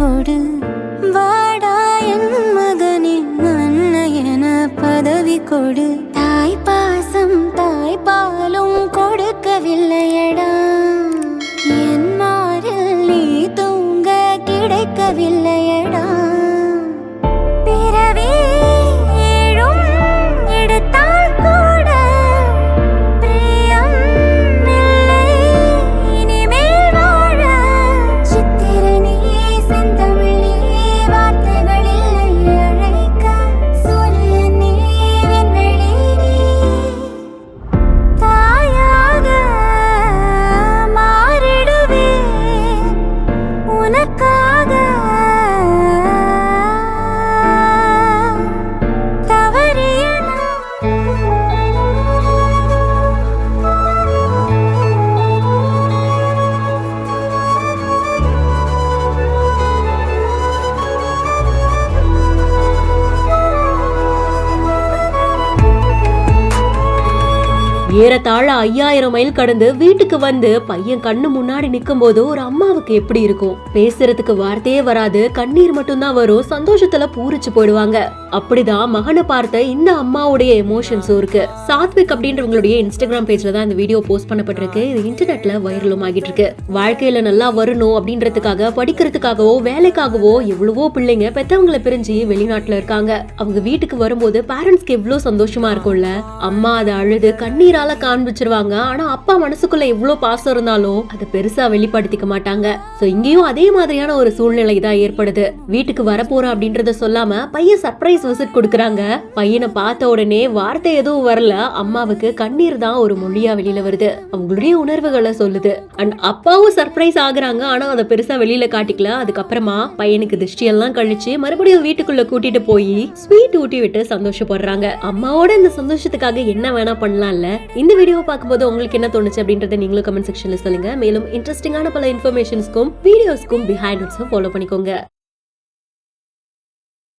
கொடு, வாடா என் மகனின் அன்னையென பதவி கொடு. தாய் பாசம் தாய் பாலும் கொடுக்கவில்லையடா, என் மாரில் நீ தூங்க கிடைக்கவில்லையடா. பிறவி ஏழும் எடுத்தால் கூட பிரியம் இல்லை இனிமேல் வாழ. சித்திரை நீ செந்தமிழ் நீ வார்த்தைகள் இல்லை அழைக்க. சூரியன் நீ விண்வெளி நீ தாயாக மாறிடுவேன் உனக்காக. ஏறத்தாழ 5000 மைல் கடந்து வீட்டுக்கு வந்து பையன் கண்ணு முன்னாடி நிக்கும் போது ஒரு அம்மாவுக்கு எப்படி இருக்கும்? பேசுறதுக்கு வார்த்தையே வராது, கண்ணீர் மட்டும்தான் வரும். சந்தோஷத்துல பூரிச்சு போயிடுவாங்க. அப்படிதான் மகனை பார்த்த இந்த அம்மாவுடைய எமோஷன்ஸும் இருக்கு. சாத்விக் அப்படின்றவங்களுடைய இன்ஸ்டாகிராம் பேஜ்ல தான் இந்த வீடியோ போஸ்ட் பண்ணப்பட்டிருக்கு. இது இன்டர்நெட்ல வைரலும் ஆகிட்டு இருக்கு. வாழ்க்கையில நல்லா வரணும் அப்படின்றதுக்காக, படிக்கிறதுக்காகவோ வேலைக்காகவோ எவ்வளவோ பிள்ளைங்க பெத்தவங்களை பிரிஞ்சு வெளிநாட்டுல இருக்காங்க. அவங்க வீட்டுக்கு வரும்போது பேரண்ட்ஸ்க்கு எவ்வளவு சந்தோஷமா இருக்கும்ல. அம்மா அதை அழுது கண்ணீரா காண்பிச்சிருவாங்க. ஆனா அப்பா மனசுக்குள்ள எவ்வளவு பாசம் இருந்தாலும் அதை பெருசா வெளிப்படுத்திக்க மாட்டாங்க. சோ இங்கேயும் அதே மாதிரியான ஒரு சூழ்நிலை தான் ஏற்படுது. வீட்டுக்கு வரப்போற அப்படின்றத சொல்லாம பையன் சர்ப்ரைஸ் விசிட் கொடுக்கறாங்க. பையனை பார்த்த உடனே வார்த்தை எதுவும் வரல. அம்மாவுக்கு கண்ணீர் தான் ஒரு மொழியா வெளியில வருது. அவங்களுடைய உணர்வுகளை சொல்லுது. அண்ட் அப்பாவும் சர்ப்ரைஸ் ஆகுறாங்க. ஆனா அதை பெருசா வெளியில காட்டிக்கல. அதுக்கப்புறமா பையனுக்கு திருஷ்டி எல்லாம் கழிச்சு மறுபடியும் வீட்டுக்குள்ள கூட்டிட்டு போய் ஸ்வீட் ஊட்டி விட்டு சந்தோஷப்படுறாங்க. அம்மாவோட இந்த சந்தோஷத்துக்காக என்ன வேணா பண்ணலாம்ல. இந்த வீடியோ பார்க்கும்போது உங்களுக்கு என்ன தோணுச்சு அப்படின்றத நீங்களும் கமெண்ட் செக்ஷன்ல சொல்லுங்க. மேலும் இன்ட்ரெஸ்டிங்கான பல இன்ஃபர்மேஷன்ஸ்க்கும் வீடியோஸ்க்கும் பிஹைண்ட் ஃபாலோ பண்ணிக்கோங்க.